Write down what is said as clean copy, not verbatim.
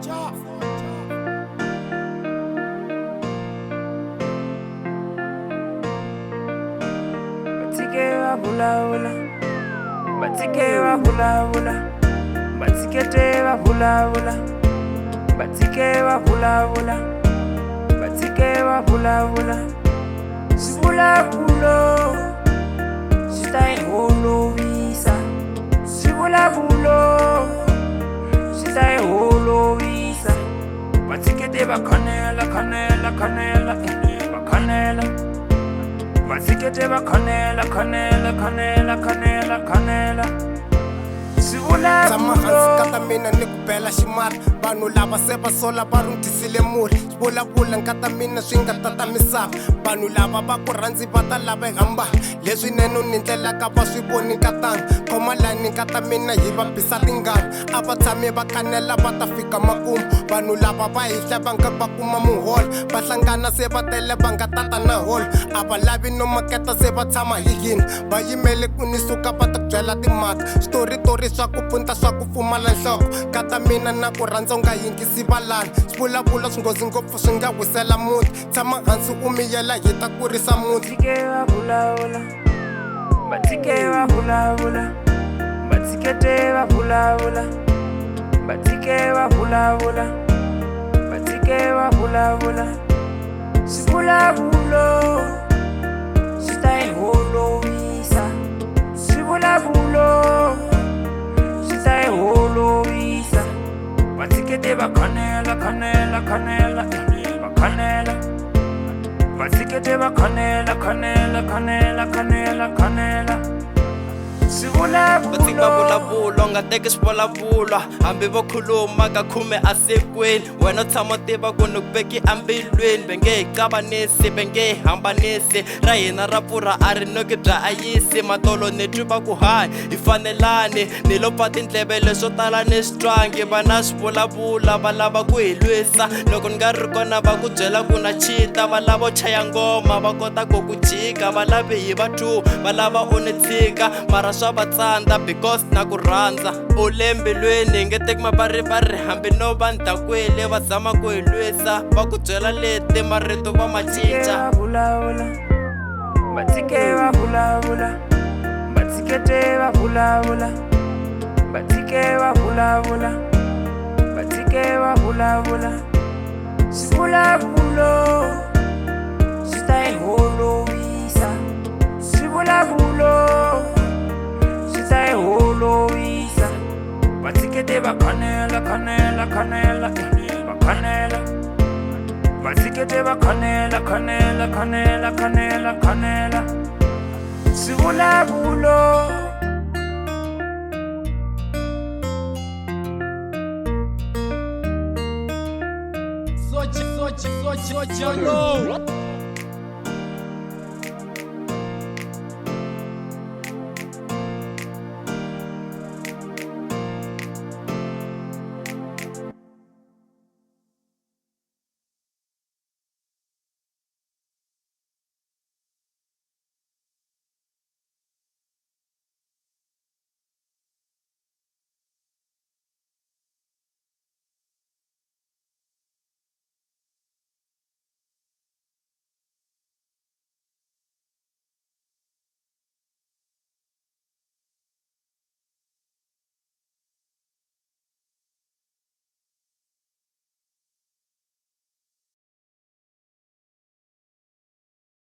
Batike bula, batike bula, batikete bula, batike bula, batike bula. Sibula bulo, sitai holo visa. Sibula bulo, sitai holo visa. Batikete bakanela, kanela, kanela, bakanela. Batikete bakanela, kanela, kanela, kanela, kanela. Sibula bulo. Kata mina ni ku bela ximari vanhu lava se va sola va rhungisile murhi vulavula nkata mina swi nga tata misava vanhu lava va ku rhandzi va ta lava hamba leswinene ni ndlelaka va swi voni nkatanga khoma lani nkata mina hi va bisa tingana a va tshami va kanela va ta fika makumu vanhu lava va hihla va nga va kuma muholo va hlangana se va tele va nga tata na holo a va lavi no maketa se va tshama hi yini va yimele ku ni suka va ta byela timhaka switoritori swa ku punta swa ku pfumala nhloko kata mina na ku rhandza u nga yingisi valani swivulavula swinghozi ngopfu swi nga wisela muti tshama hansi u miyela hi ta kurisa muti Batike bula, batikete bula, batike bula, batike bula. Sibula bulo, sitai holo visa. Sibula bulo, sitai holo visa. Batikete bakanela, kanela, kanela, bakanela. Batikete bakanela, kanela, kanela, kanela, kanela. Sibula Bavulavula nga teki swivulavulo hambi vo khuluma ka khume a sekweni wena tshama tiva ku ni ku veki ambilweni ve nge hi cavanisi ve nge hi hambanisi ra hina ra pfurha a ri noki bya ayisi matolo ni twi va ku hayi hi fanelani ni lo pfa tindleve leswo tala ni switwangi va na swivulavula va lava ku hi lwisa loko ni nga ri kona va ku byela ku na chita va lava u chaya ngoma va kota ku ku jika va lavi hi va two va lava u ni tshika mara swa va tsandza because na ku rhandza u le mbilweni hi nge teki mavarivari hambi no va ntakwele va zama ku hi lwisa va ku byela leti marito va ma cinca batike bula, batikete bula, batike bula, batike bula. Sibula bulo, sitai holo visa. Sibula bulo, sitai holo visa. Batikete bakanela, kanela, kanela, bakanela. Batikete bakanela, kanela, kanela, kanela, kanela. Sibula bulo. Sochi, no.